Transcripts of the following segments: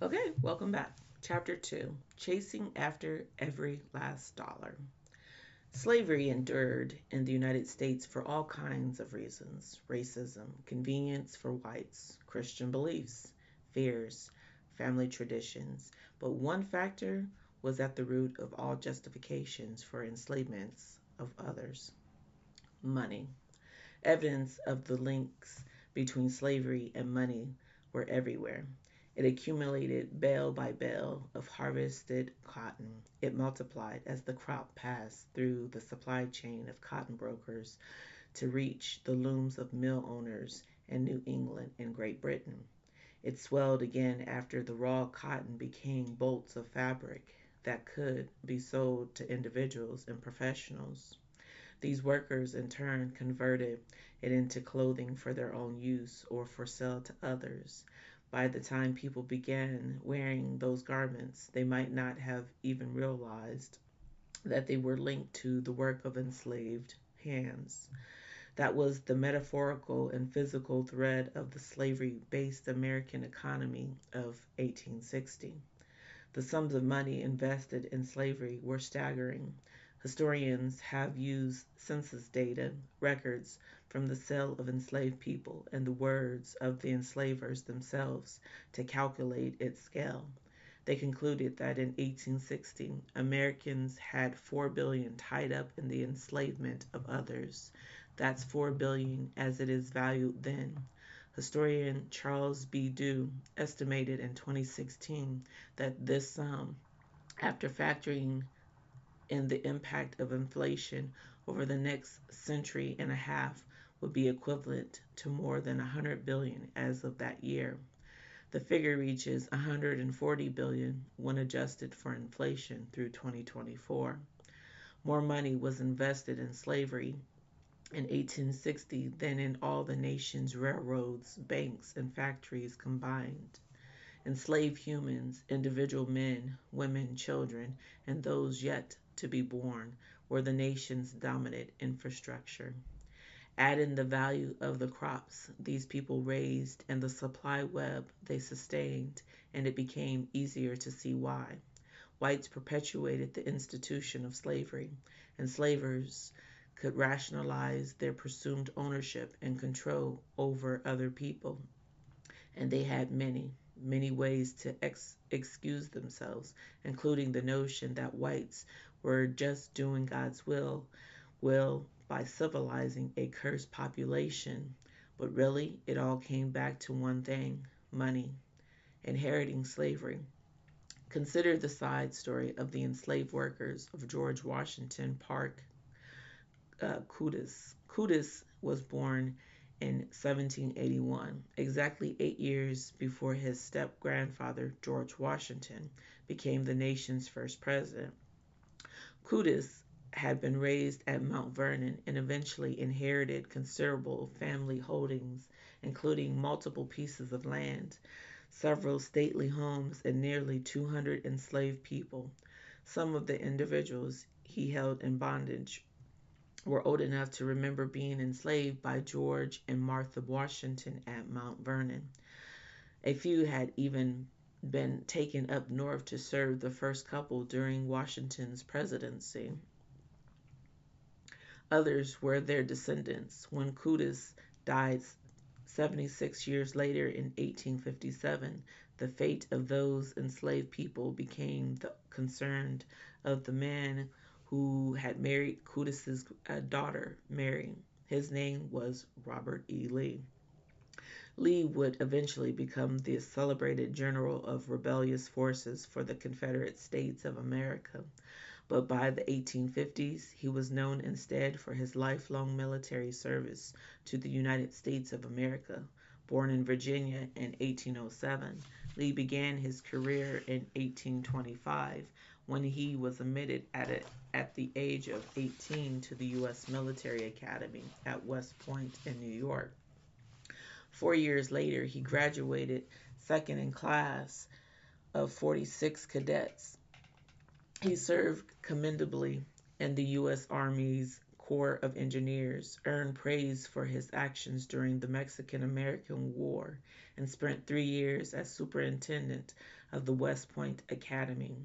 Okay, welcome back. Chapter 2, Chasing After Every Last Dollar. Slavery endured in the United States for all kinds of reasons: racism, convenience for whites, Christian beliefs, fears, family traditions. But one factor was at the root of all justifications for enslavements of others: money. Evidence of the links between slavery and money were everywhere. It accumulated bale by bale of harvested cotton. It multiplied as the crop passed through the supply chain of cotton brokers to reach the looms of mill owners in New England and Great Britain. It swelled again after the raw cotton became bolts of fabric that could be sold to individuals and professionals. These workers in turn converted it into clothing for their own use or for sale to others. By the time people began wearing those garments, they might not have even realized that they were linked to the work of enslaved hands. That was the metaphorical and physical thread of the slavery based American economy of 1860. The sums of money invested in slavery were staggering. Historians have used census data, records from the sale of enslaved people, and the words of the enslavers themselves to calculate its scale. They concluded that in 1860, Americans had 4 billion tied up in the enslavement of others. That's 4 billion as it is valued then. Historian Charles B. Dew estimated in 2016 that this sum, after factoring in the impact of inflation over the next century and a half, would be equivalent to more than 100 billion as of that year. The figure reaches 140 billion when adjusted for inflation through 2024. More money was invested in slavery in 1860 than in all the nation's railroads, banks, and factories combined. Enslaved humans, individual men, women, children, and those yet to be born, were the nation's dominant infrastructure. Add in the value of the crops these people raised and the supply web they sustained, and it became easier to see why. Whites perpetuated the institution of slavery. Enslavers could rationalize their presumed ownership and control over other people, and they had many ways to excuse themselves, including the notion that whites were just doing God's will by civilizing a cursed population. But really, it all came back to one thing: money. Inheriting slavery. Consider the side story of the enslaved workers of George Washington Park Cudis. Cudis was born in 1781, exactly 8 years before his step grandfather, George Washington, became the nation's first president. Cudis had been raised at Mount Vernon and eventually inherited considerable family holdings, including multiple pieces of land, several stately homes, and nearly 200 enslaved people. Some of the individuals he held in bondage were old enough to remember being enslaved by George and Martha Washington at Mount Vernon. A few had even been taken up north to serve the first couple during Washington's presidency. Others were their descendants. When Cudis died 76 years later in 1857, the fate of those enslaved people became the concern of the man who had married Cudis's daughter, Mary. His name was Robert E. Lee. Lee would eventually become the celebrated general of rebellious forces for the Confederate States of America. But by the 1850s, he was known instead for his lifelong military service to the United States of America. Born in Virginia in 1807, Lee began his career in 1825 when he was admitted at the age of 18 to the U.S. Military Academy at West Point in New York. 4 years later, he graduated second in class of 46 cadets. He served commendably in the U.S. Army's Corps of Engineers, earned praise for his actions during the Mexican-American War, and spent 3 years as superintendent of the West Point Academy.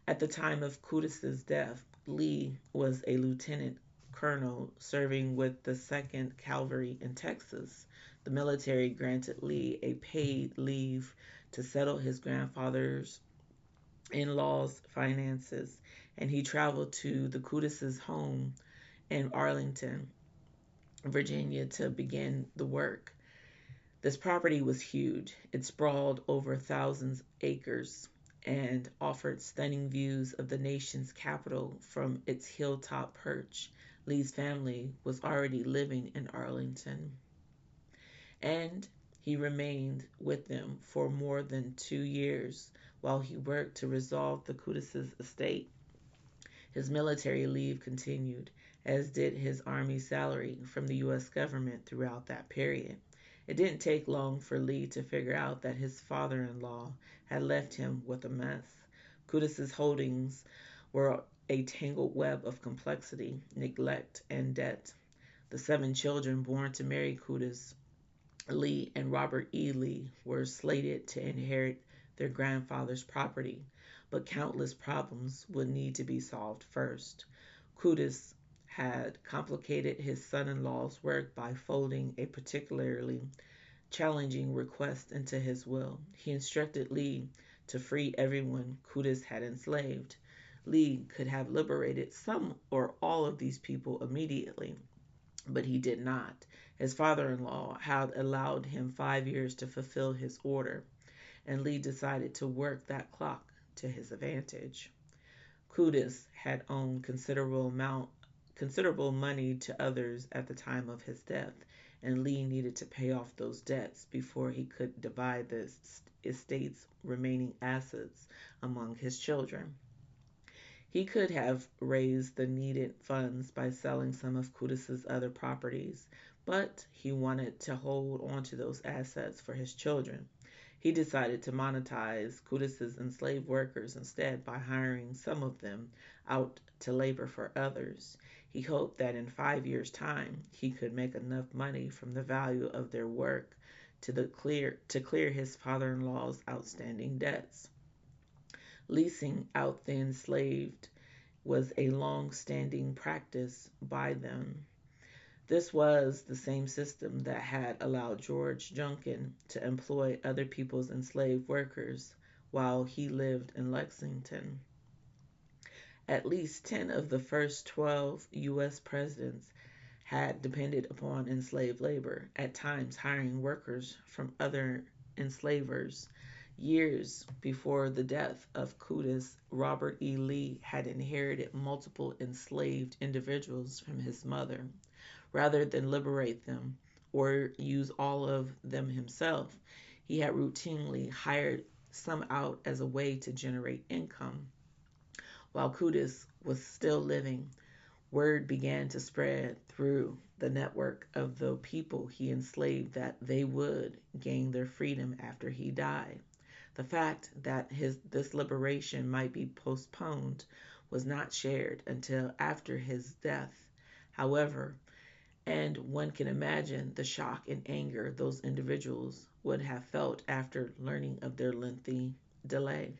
At the time of Curtis's death, Lee was a lieutenant colonel serving with the 2nd Cavalry in Texas. The military granted Lee a paid leave to settle his grandfather's in-laws' finances, and he traveled to the Curtis's home in Arlington, Virginia, to begin the work. This property was huge. It sprawled over thousands of acres and offered stunning views of the nation's capital from its hilltop perch. Lee's family was already living in Arlington, and he remained with them for more than 2 years while he worked to resolve the Curtis's estate. His military leave continued, as did his Army salary from the U.S. government throughout that period. It didn't take long for Lee to figure out that his father-in-law had left him with a mess. Curtis's holdings were a tangled web of complexity, neglect, and debt. The 7 children born to Mary Curtis Lee and Robert E. Lee were slated to inherit their grandfather's property, but countless problems would need to be solved first. Curtis had complicated his son-in-law's work by folding a particularly challenging request into his will. He instructed Lee to free everyone Curtis had enslaved. Lee could have liberated some or all of these people immediately, but he did not. His father-in-law had allowed him 5 years to fulfill his order, and Lee decided to work that clock to his advantage. Curtis had owed considerable money to others at the time of his death, and Lee needed to pay off those debts before he could divide the estate's remaining assets among his children. He could have raised the needed funds by selling some of Curtis's other properties, but he wanted to hold onto those assets for his children. He decided to monetize Curtis's enslaved workers instead by hiring some of them out to labor for others. He hoped that in 5 years' time he could make enough money from the value of their work to clear his father-in-law's outstanding debts. Leasing out the enslaved was a long-standing practice by them. This was the same system that had allowed George Junkin to employ other people's enslaved workers while he lived in Lexington. At least 10 of the first 12 U.S. presidents had depended upon enslaved labor, at times hiring workers from other enslavers. Years before the death of Curtis, Robert E. Lee had inherited multiple enslaved individuals from his mother. Rather than liberate them or use all of them himself, he had routinely hired some out as a way to generate income. While Curtis was still living, word began to spread through the network of the people he enslaved that they would gain their freedom after he died. The fact that this liberation might be postponed was not shared until after his death. However, and one can imagine the shock and anger those individuals would have felt after learning of their lengthy delay.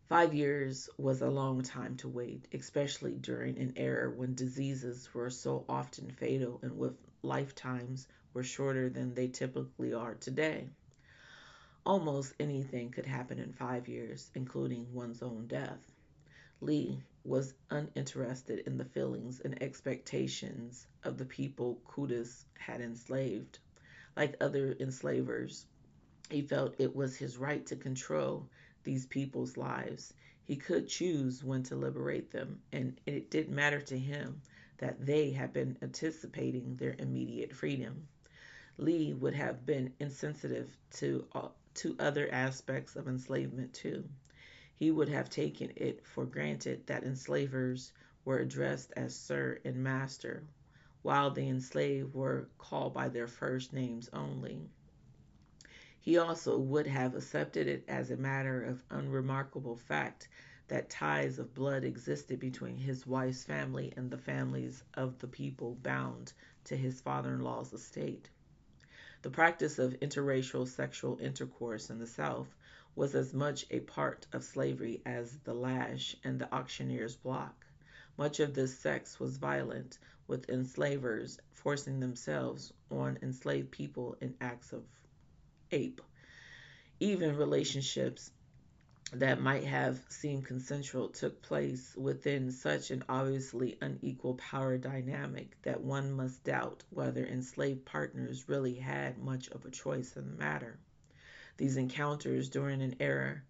5 years was a long time to wait, especially during an era when diseases were so often fatal and with lifetimes were shorter than they typically are today. Almost anything could happen in 5 years, including one's own death. Lee was uninterested in the feelings and expectations of the people Curtis had enslaved. Like other enslavers, he felt it was his right to control these people's lives. He could choose when to liberate them, and it didn't matter to him that they had been anticipating their immediate freedom. Lee would have been insensitive to other aspects of enslavement too. He would have taken it for granted that enslavers were addressed as sir and master, while the enslaved were called by their first names only. He also would have accepted it as a matter of unremarkable fact that ties of blood existed between his wife's family and the families of the people bound to his father in law's estate. The practice of interracial sexual intercourse in the South was as much a part of slavery as the lash and the auctioneer's block. Much of this sex was violent, with enslavers forcing themselves on enslaved people in acts of ape. Even relationships that might have seemed consensual took place within such an obviously unequal power dynamic that one must doubt whether enslaved partners really had much of a choice in the matter. These encounters during an era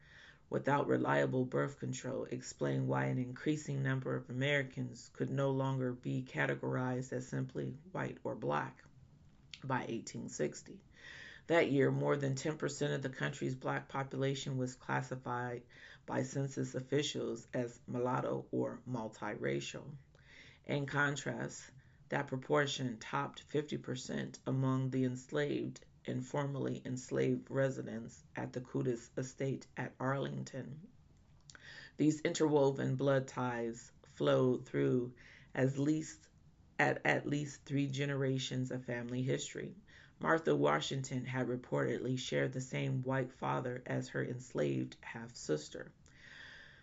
without reliable birth control explain why an increasing number of Americans could no longer be categorized as simply white or black by 1860. That year, more than 10% of the country's black population was classified by census officials as mulatto or multiracial. In contrast, that proportion topped 50% among the enslaved and formerly enslaved residents at the Cootis estate at Arlington. These interwoven blood ties flowed through as least at least three generations of family history. Martha Washington had reportedly shared the same white father as her enslaved half sister.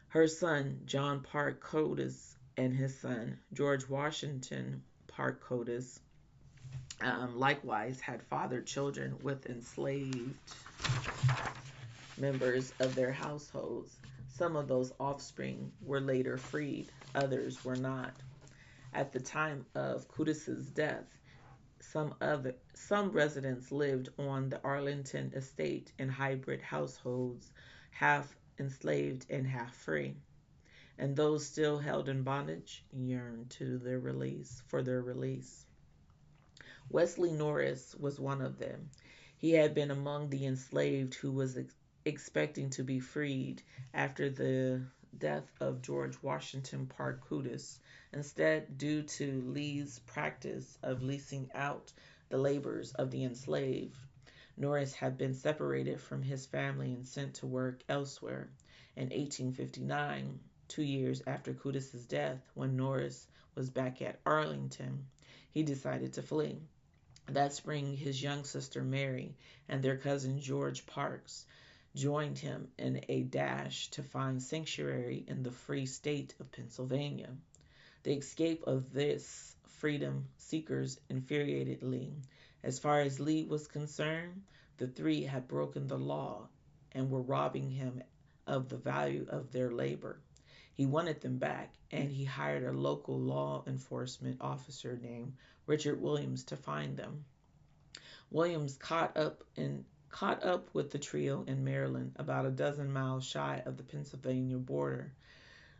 Her son, John Parke Codis, and his son, George Washington Parke Codis, likewise had fathered children with enslaved members of their households. Some of those offspring were later freed, others were not. At the time of Cudis's death, some residents lived on the Arlington estate in hybrid households, half enslaved and half free, and those still held in bondage yearned for their release. Wesley Norris was one of them. He had been among the enslaved who was expecting to be freed after the death of George Washington Parke Cootis. Instead, due to Lee's practice of leasing out the labors of the enslaved, Norris had been separated from his family and sent to work elsewhere. In 1859, 2 years after Cootis's death, when Norris was back at Arlington, he decided to flee. That spring, his young sister Mary and their cousin George Parks joined him in a dash to find sanctuary in the free state of Pennsylvania. The escape of this freedom seekers infuriated Lee. As far as Lee was concerned, the three had broken the law and were robbing him of the value of their labor. He wanted them back, and he hired a local law enforcement officer named Richard Williams to find them. Williams caught up with the trio in Maryland, about a dozen miles shy of the Pennsylvania border.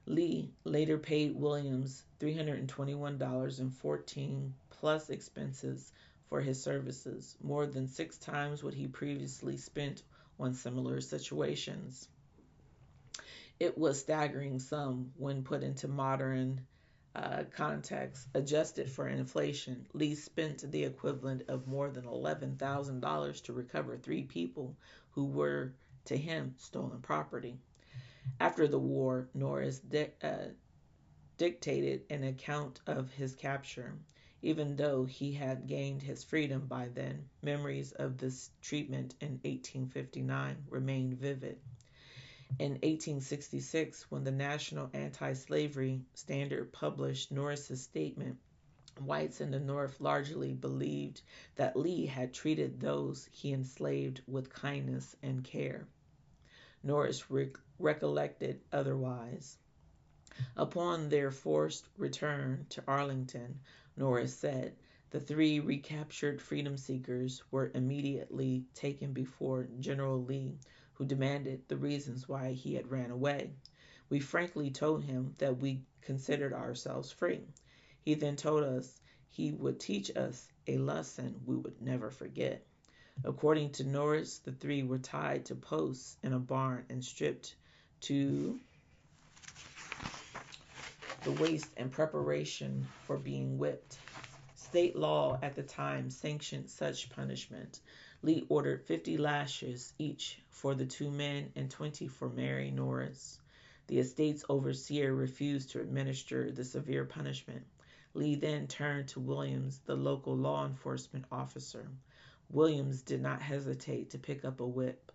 Lee later paid Williams $321.14 plus expenses for his services, more than 6 times what he previously spent on similar situations. It was staggering sum when put into modern context. Adjusted for inflation, Lee spent the equivalent of more than $11,000 to recover 3 people who were, to him, stolen property. After the war, Norris dictated an account of his capture. Even though he had gained his freedom by then, memories of this treatment in 1859 remained vivid. In 1866, when the National Anti-Slavery Standard published Norris's statement, whites in the North largely believed that Lee had treated those he enslaved with kindness and care. Norris recollected otherwise. Upon their forced return to Arlington, Norris said, the 3 recaptured freedom seekers were immediately taken before General Lee, who demanded the reasons why he had ran away. We frankly told him that we considered ourselves free. He then told us he would teach us a lesson we would never forget. According to Norris, the 3 were tied to posts in a barn and stripped to the waist in preparation for being whipped. State law at the time sanctioned such punishment. Lee ordered 50 lashes each for the 2 men and 20 for Mary Norris. The estate's overseer refused to administer the severe punishment. Lee then turned to Williams, the local law enforcement officer. Williams did not hesitate to pick up a whip.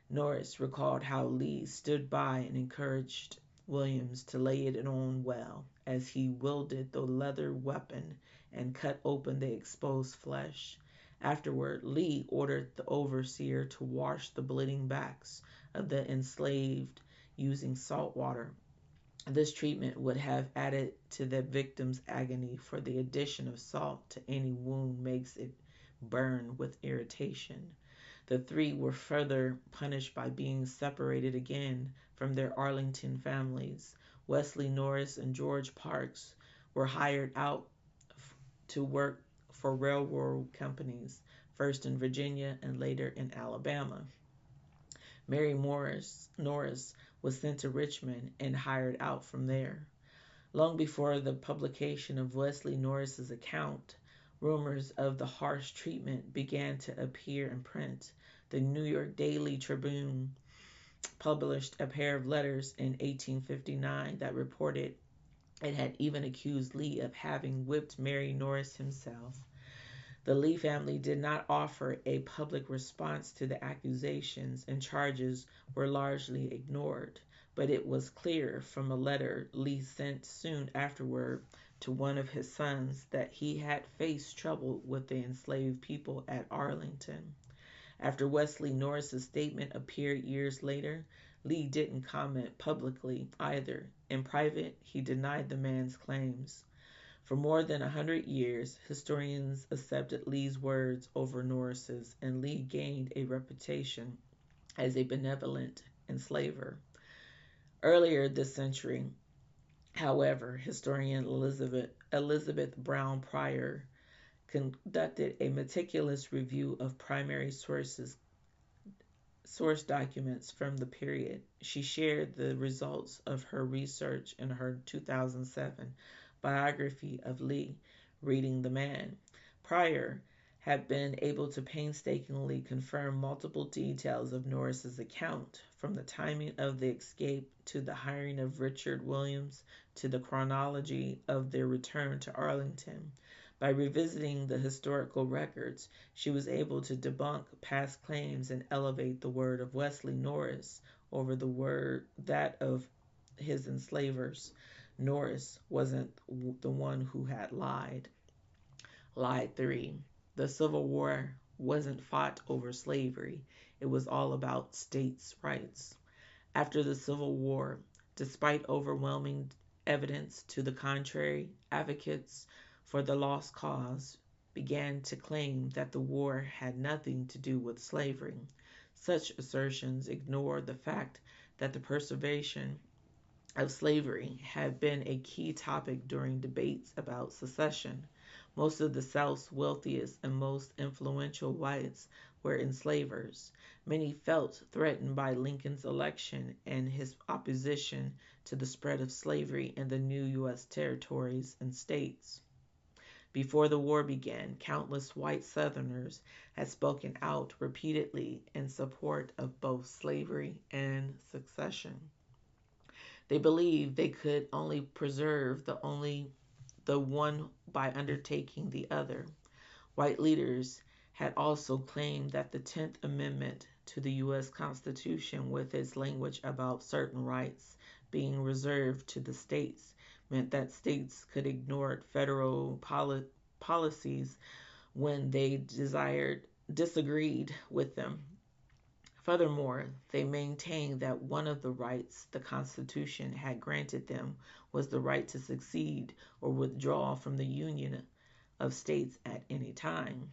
Norris recalled how Lee stood by and encouraged Williams to lay it on well as he wielded the leather weapon and cut open the exposed flesh. Afterward, Lee ordered the overseer to wash the bleeding backs of the enslaved using salt water. This treatment would have added to the victim's agony, for the addition of salt to any wound makes it burn with irritation. The three were further punished by being separated again from their Arlington families. Wesley Norris and George Parks were hired out to work for railroad companies, first in Virginia and later in Alabama. Mary Norris was sent to Richmond and hired out from there. Long before the publication of Wesley Norris's account, rumors of the harsh treatment began to appear in print. The New York Daily Tribune published a pair of letters in 1859 that reported it had even accused Lee of having whipped Mary Norris himself. The Lee family did not offer a public response to the accusations, and charges were largely ignored. But it was clear from a letter Lee sent soon afterward to one of his sons that he had faced trouble with the enslaved people at Arlington. After Wesley Norris's statement appeared years later, Lee didn't comment publicly either. In private, he denied the man's claims. For more than 100 years, historians accepted Lee's words over Norris's, and Lee gained a reputation as a benevolent enslaver. Earlier this century, however, historian Elizabeth Brown Pryor conducted a meticulous review of primary source documents from the period. She shared the results of her research in her 2007 biography of Lee, Reading the Man. Pryor had been able to painstakingly confirm multiple details of Norris's account, from the timing of the escape to the hiring of Richard Williams to the chronology of their return to Arlington. By revisiting the historical records, she was able to debunk past claims and elevate the word of Wesley Norris over that of his enslavers. Norris wasn't the one who had lied. Lie 3. The Civil War wasn't fought over slavery. It was all about states' rights. After the Civil War, despite overwhelming evidence to the contrary, advocates for the lost cause began to claim that the war had nothing to do with slavery. Such assertions ignore the fact that the preservation of slavery had been a key topic during debates about secession. Most of the South's wealthiest and most influential whites were enslavers. Many felt threatened by Lincoln's election and his opposition to the spread of slavery in the new U.S. territories and states. Before the war began, countless white Southerners had spoken out repeatedly in support of both slavery and secession. They believed they could only preserve the one by undertaking the other. White leaders had also claimed that the 10th Amendment to the U.S. Constitution, with its language about certain rights being reserved to the states, meant that states could ignore federal policies when they disagreed with them. Furthermore, they maintained that one of the rights the Constitution had granted them was the right to secede or withdraw from the Union of States at any time.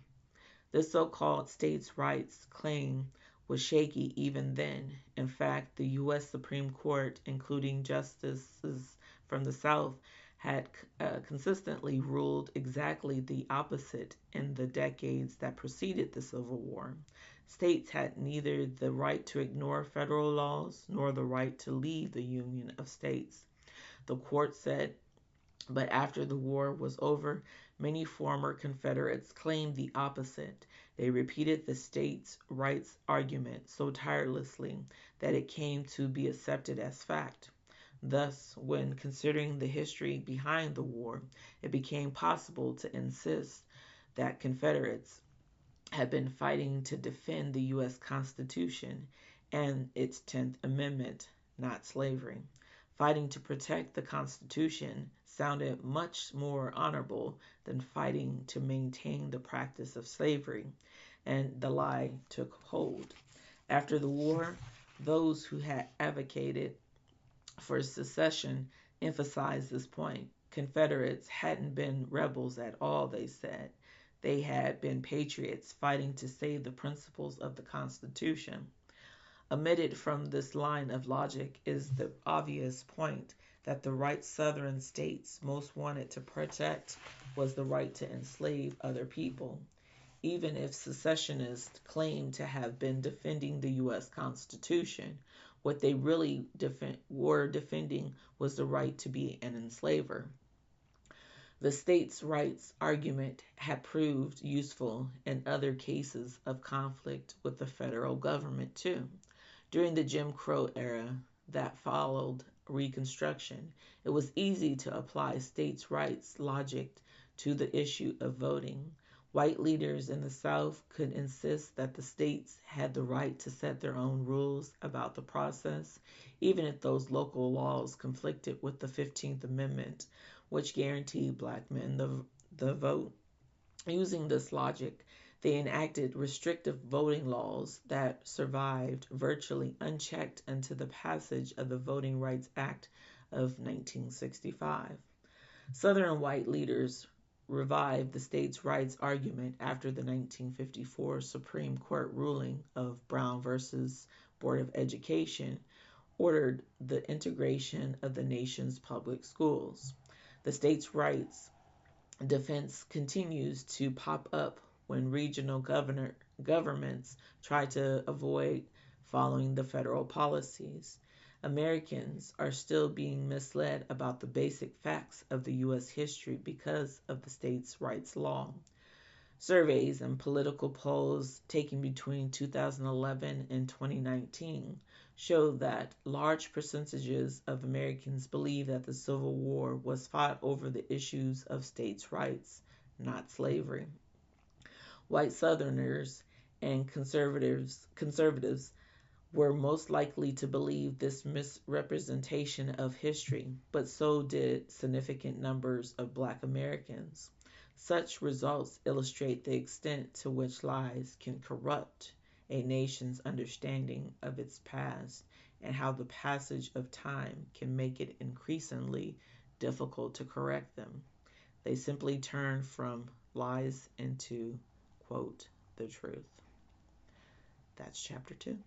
This so-called states' rights claim was shaky even then. In fact, the U.S. Supreme Court, including justices from the South, had consistently ruled exactly the opposite in the decades that preceded the Civil War. States had neither the right to ignore federal laws nor the right to leave the Union of States. The court said, but after the war was over, many former Confederates claimed the opposite. They repeated the states' rights argument so tirelessly that it came to be accepted as fact. Thus, when considering the history behind the war, it became possible to insist that Confederates had been fighting to defend the U.S. Constitution and its 10th Amendment, not slavery. Fighting to protect the Constitution sounded much more honorable than fighting to maintain the practice of slavery, and the lie took hold. After the war, those who had advocated for secession emphasized this point. Confederates hadn't been rebels at all, they said. They had been patriots fighting to save the principles of the Constitution. Omitted from this line of logic is the obvious point that the right Southern states most wanted to protect was the right to enslave other people. Even if secessionists claimed to have been defending the U.S. Constitution, what they really were defending was the right to be an enslaver. The states' rights argument had proved useful in other cases of conflict with the federal government, too. During the Jim Crow era that followed Reconstruction, it was easy to apply states' rights logic to the issue of voting. White leaders in the South could insist that the states had the right to set their own rules about the process, even if those local laws conflicted with the 15th Amendment, which guaranteed black men the vote. Using this logic, they enacted restrictive voting laws that survived virtually unchecked until the passage of the Voting Rights Act of 1965. Southern white leaders revived the states' rights argument after the 1954 Supreme Court ruling of Brown versus Board of Education ordered the integration of the nation's public schools. The states' rights defense continues to pop up when regional governments try to avoid following the federal policies. Americans are still being misled about the basic facts of the U.S. history because of the states' rights law. Surveys and political polls taken between 2011 and 2019 show that large percentages of Americans believe that the Civil War was fought over the issues of states' rights, not slavery. White Southerners and conservatives were most likely to believe this misrepresentation of history, but so did significant numbers of black Americans. Such results illustrate the extent to which lies can corrupt a nation's understanding of its past and how the passage of time can make it increasingly difficult to correct them. They simply turn from lies into, quote, the truth. That's chapter 2.